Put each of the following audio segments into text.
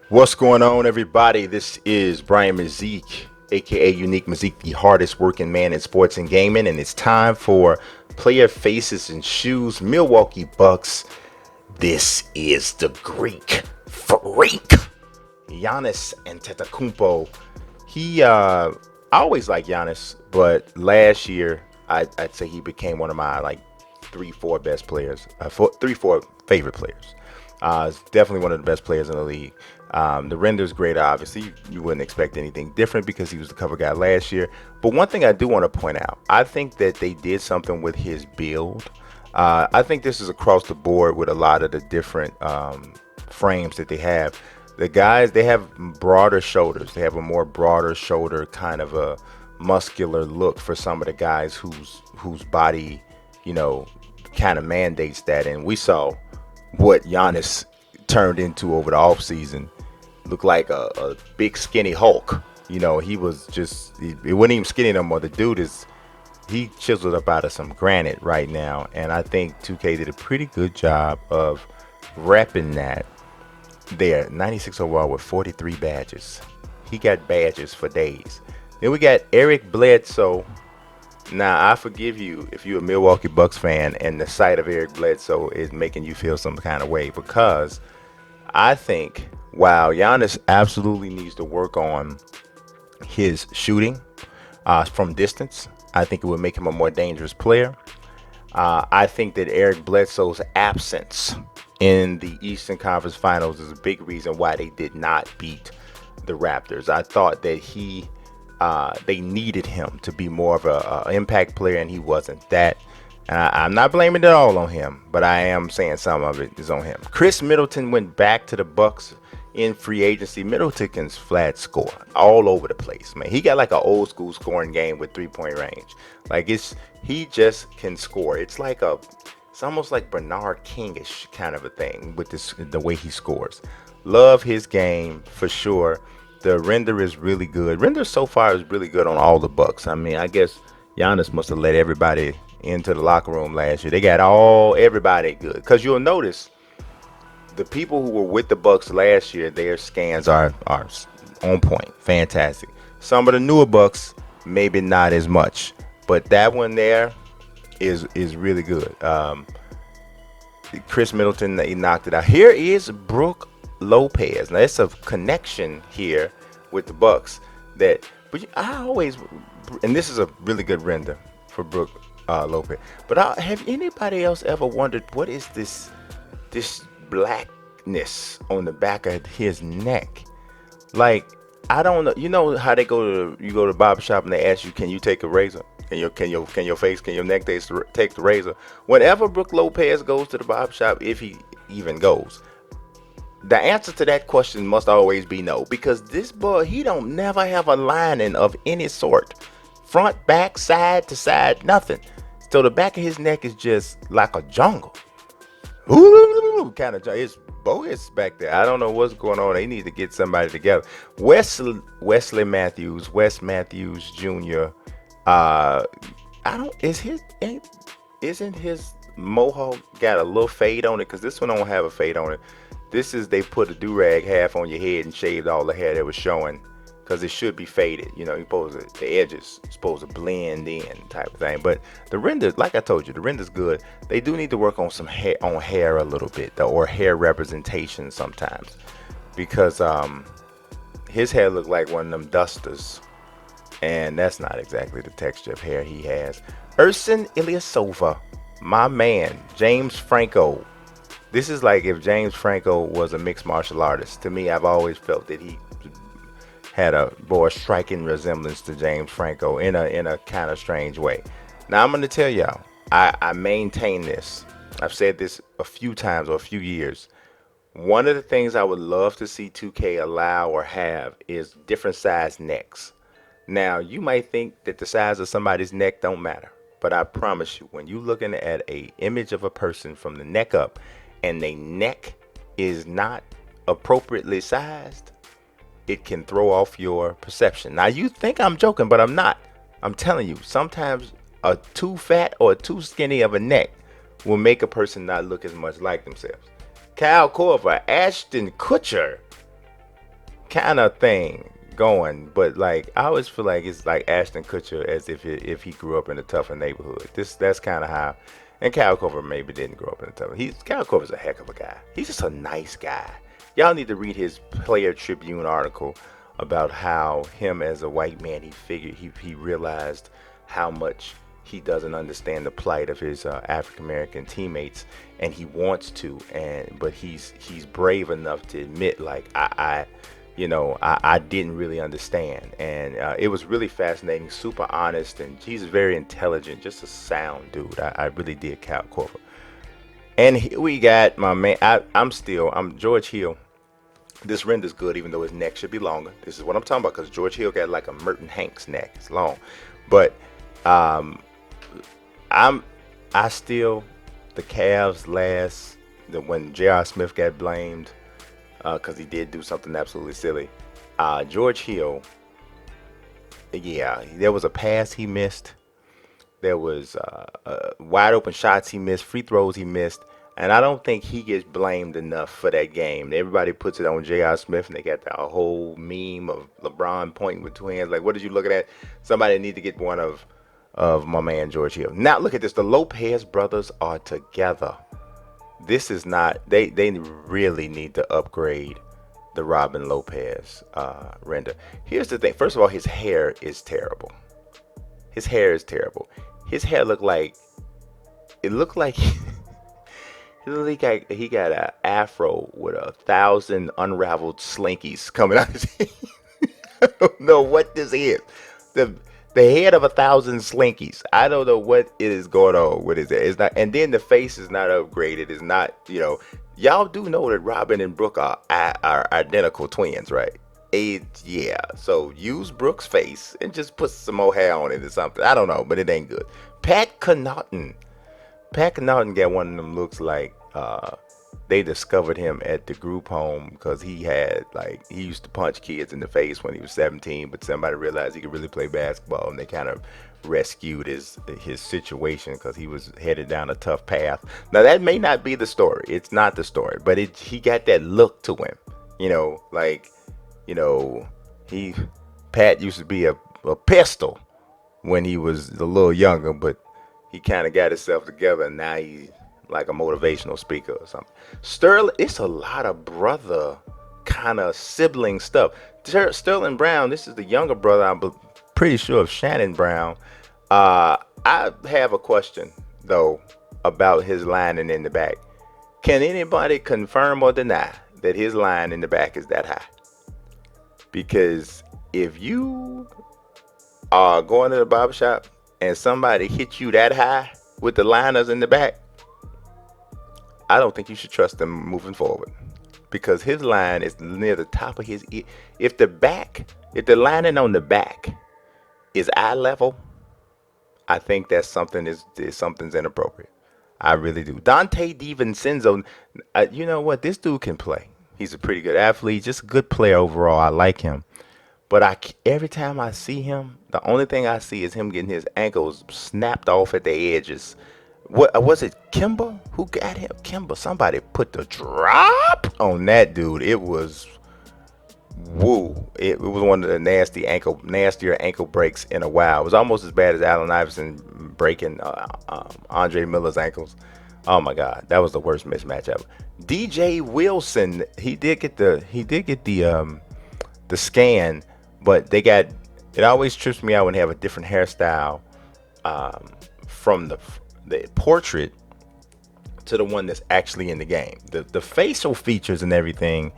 What's going on, everybody? This is Brian Mazik, aka Unique Mazik, the hardest working man in sports and gaming, and it's time for Player Faces and Shoes, Milwaukee Bucks. This is the Greek freak, Yanis Antetokounmpo. I always like Yanis, but last year I'd say he became one of my like three, four best players, three, four favorite players. Definitely one of the best players in the league. The render's great, obviously. You wouldn't expect anything different because he was the cover guy last year. But one thing I do want to point out, I think that they did something with his build. I think this is across the board with a lot of the different frames that they have. The guys, they have broader shoulders. They have a more broader shoulder, kind of a muscular look for some of the guys whose body, you know, kind of mandates that. And we saw what Giannis turned into over the offseason. Looked like a big skinny Hulk. You know, he was just, it wasn't even skinny no more. The dude is, he chiseled up out of some granite right now. And I think 2K did a pretty good job of repping that there. 96 overall with 43 badges. He got badges for days. Then we got Eric Bledsoe. Now, I forgive you if you're a Milwaukee Bucks fan and the sight of Eric Bledsoe is making you feel some kind of way, because I think while Giannis absolutely needs to work on his shooting from distance, I think it would make him a more dangerous player. I think that Eric Bledsoe's absence in the Eastern Conference Finals is a big reason why they did not beat the Raptors. I thought that they needed him to be more of a impact player, and he wasn't that. And I'm not blaming it all on him, but I am saying some of it is on him. Chris Middleton went back to the Bucks in free agency. Middleton can flat score all over the place, man. He got like an old school scoring game with 3-point range. Like he just can score. It's almost like Bernard Kingish kind of a thing with the way he scores. Love his game for sure. The render is really good. Render so far is really good on all the Bucks. I mean, I guess Giannis must have let everybody into the locker room last year. They got everybody good. Because you'll notice the people who were with the Bucks last year, their scans are on point, fantastic. Some of the newer Bucks, maybe not as much, but that one there is really good. Chris Middleton, he knocked it out. Here is Brooke Lopez. Now it's a connection here with the Bucks but I always, and this is a really good render for Brooke Lopez. But have anybody else ever wondered what is this blackness on the back of his neck? Like, I don't know. You know how you go to the barber shop and they ask you, can you take a razor? Can your neck take the razor? Whenever Brooke Lopez goes to the barber shop, if he even goes, the answer to that question must always be no, because this boy, he don't never have a lining of any sort, front, back, side to side, nothing. So the back of his neck is just like a jungle. Ooh, kind of, it's bogus back there. I don't know what's going on. They need to get somebody together. Wes Matthews Jr. I don't is his isn't his mohawk got a little fade on it? Because this one don't have a fade on it. This is, they put a do-rag half on your head and shaved all the hair that was showing, because it should be faded. You know, the edges supposed to blend in type of thing. But the render, like I told you, the render's good. They do need to work on some hair a little bit, though, or hair representation sometimes, because his hair looked like one of them dusters, and that's not exactly the texture of hair he has. Ersan Ilyasova, my man, James Franco. This is like if James Franco was a mixed martial artist. To me, I've always felt that he had a more striking resemblance to James Franco in a kind of strange way. Now, I'm going to tell y'all, I maintain this. I've said this a few times or a few years. One of the things I would love to see 2K allow or have is different size necks. Now, you might think that the size of somebody's neck don't matter, but I promise you, when you're looking at a image of a person from the neck up, and the neck is not appropriately sized, it can throw off your perception. Now, you think I'm joking, but I'm not. I'm telling you, sometimes a too fat or too skinny of a neck will make a person not look as much like themselves. Kyle Korver, Ashton Kutcher, kind of thing going, but like I always feel like it's like Ashton Kutcher as if he grew up in a tougher neighborhood. That's kind of how. And Cal Cover maybe didn't grow up in a tough. Cal Cover's a heck of a guy. He's just a nice guy. Y'all need to read his Player Tribune article about how him as a white man he realized how much he doesn't understand the plight of his African American teammates, and he wants to, but he's brave enough to admit like I didn't really understand, and it was really fascinating, super honest, and he's very intelligent, just a sound dude. I really did Cal Corver. And here we got my man. I'm George Hill. This render's good, even though his neck should be longer. This is what I'm talking about, because George Hill got like a Merton Hanks neck. It's long, but um, I still the Cavs when J.R. Smith got blamed because he did do something absolutely silly. George Hill, yeah, there was a pass he missed. There was wide open shots he missed, free throws he missed, and I don't think he gets blamed enough for that game. Everybody puts it on J.R. Smith, and they got that whole meme of LeBron pointing with two hands. Like, what did you looking at? Somebody need to get one of my man George Hill. Now look at this. The Lopez brothers are together. This is not. They really need to upgrade the Robin Lopez render. Here's the thing. First of all, his hair is terrible. His hair is terrible. His hair looked like it looked like he got an afro with 1,000 unraveled slinkies coming out his head. I don't know what this is. The head of 1,000 slinkies. I don't know what it is going on with it. It's not, and then the face is not upgraded. It's not, y'all do know that Robin and Brooke are identical twins, right? Yeah. So use Brooke's face and just put some more hair on it or something. I don't know, but it ain't good. Pat Connaughton. Pat Connaughton got one of them looks like they discovered him at the group home because he used to punch kids in the face when he was 17, but somebody realized he could really play basketball, and they kind of rescued his situation because he was headed down a tough path. Now that may not be the story. It's not the story, but he got that look to him. He Pat used to be a pistol when he was a little younger, but he kind of got himself together, and now he's like a motivational speaker or something. Sterling, it's a lot of brother kind of sibling stuff. Sterling Brown, this is the younger brother, I'm pretty sure, of Shannon Brown. I have a question though about his lining in the back. Can anybody confirm or deny that his line in the back is that high? Because if you are going to the barbershop and somebody hits you that high with the liners in the back, I don't think you should trust them moving forward, because his line is near the top of his ear. If the lining on the back is eye level, I think that's something's inappropriate. I really do. Dante DiVincenzo, you know what? This dude can play. He's a pretty good athlete, just a good player overall. I like him. But every time I see him, the only thing I see is him getting his ankles snapped off at the edges. What was it? Kimba? Who got him? Kimba. Somebody put the drop on that dude. It was woo. It was one of the nastier ankle breaks in a while. It was almost as bad as Allen Iverson breaking Andre Miller's ankles. Oh my God, that was the worst mismatch ever. DJ Wilson, he did get the scan, but it always trips me out when they have a different hairstyle from the portrait to the one that's actually in the game. The facial features and everything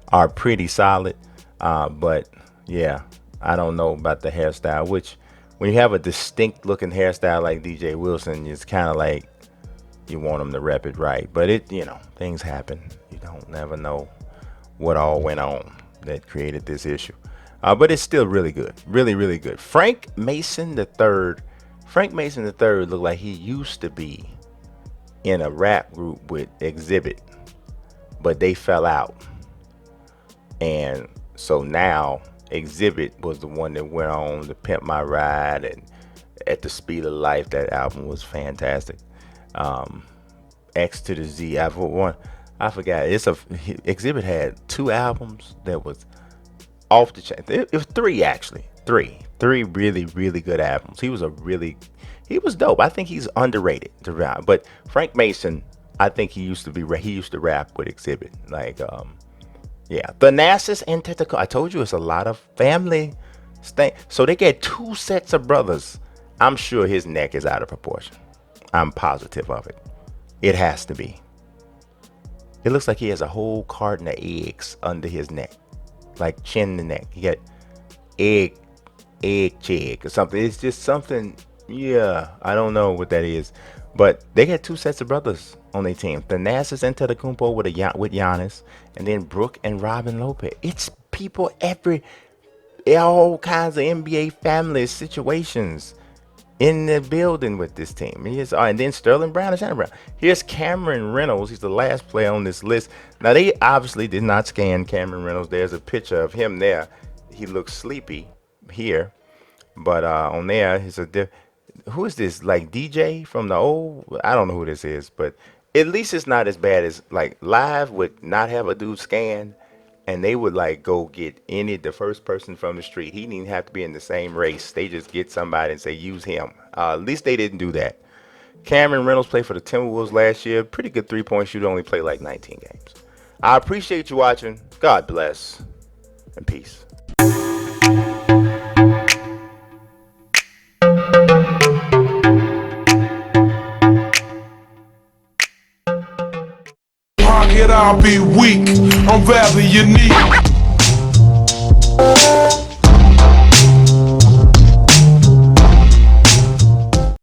are pretty solid, but yeah, I don't know about the hairstyle, which when you have a distinct looking hairstyle like DJ Wilson, it's kind of like you want him to rep it right, but things happen. You don't never know what all went on that created this issue, but it's still really good, really, really good. Frank Mason III looked like he used to be in a rap group with Exhibit, but they fell out, and so now Exhibit was the one that went on to Pimp My Ride and At the Speed of Life. That album was fantastic. X to the Z. I forgot. Exhibit had 2 albums that was off the chain. It was three actually, three really really good albums. He was dope. I think he's underrated to rap. But Frank Mason, I think he used to rap with Exhibit. Like yeah, the Nasus and Tentacle. I told you it's a lot of family thing. So they get two sets of brothers. I'm sure his neck is out of proportion. I'm positive of it. It has to be. It looks like he has a whole carton of eggs under his neck, like chin to neck. He got egg check or something. It's just something. Yeah, I don't know what that is, but they got two sets of brothers on their team. Thanasis and Antetokounmpo with Yanis, and then Brooke and Robin Lopez. It's people all kinds of NBA family situations in the building with this team. And then Sterling Brown and Shannon Brown. Here's Cameron Reynolds. He's the last player on this list. Now, they obviously did not scan Cameron Reynolds. There's a picture of him there. He looks sleepy here. But on there, who is this? Like DJ from the old? I don't know who this is. But at least it's not as bad as like live would not have a dude scan. And they would like go get the first person from the street. He didn't even have to be in the same race. They just get somebody and say, use him. At least they didn't do that. Cameron Reynolds played for the Timberwolves last year. Pretty good three-point shooter, only played like 19 games. I appreciate you watching. God bless and peace. I'll be weak. I'm rather unique.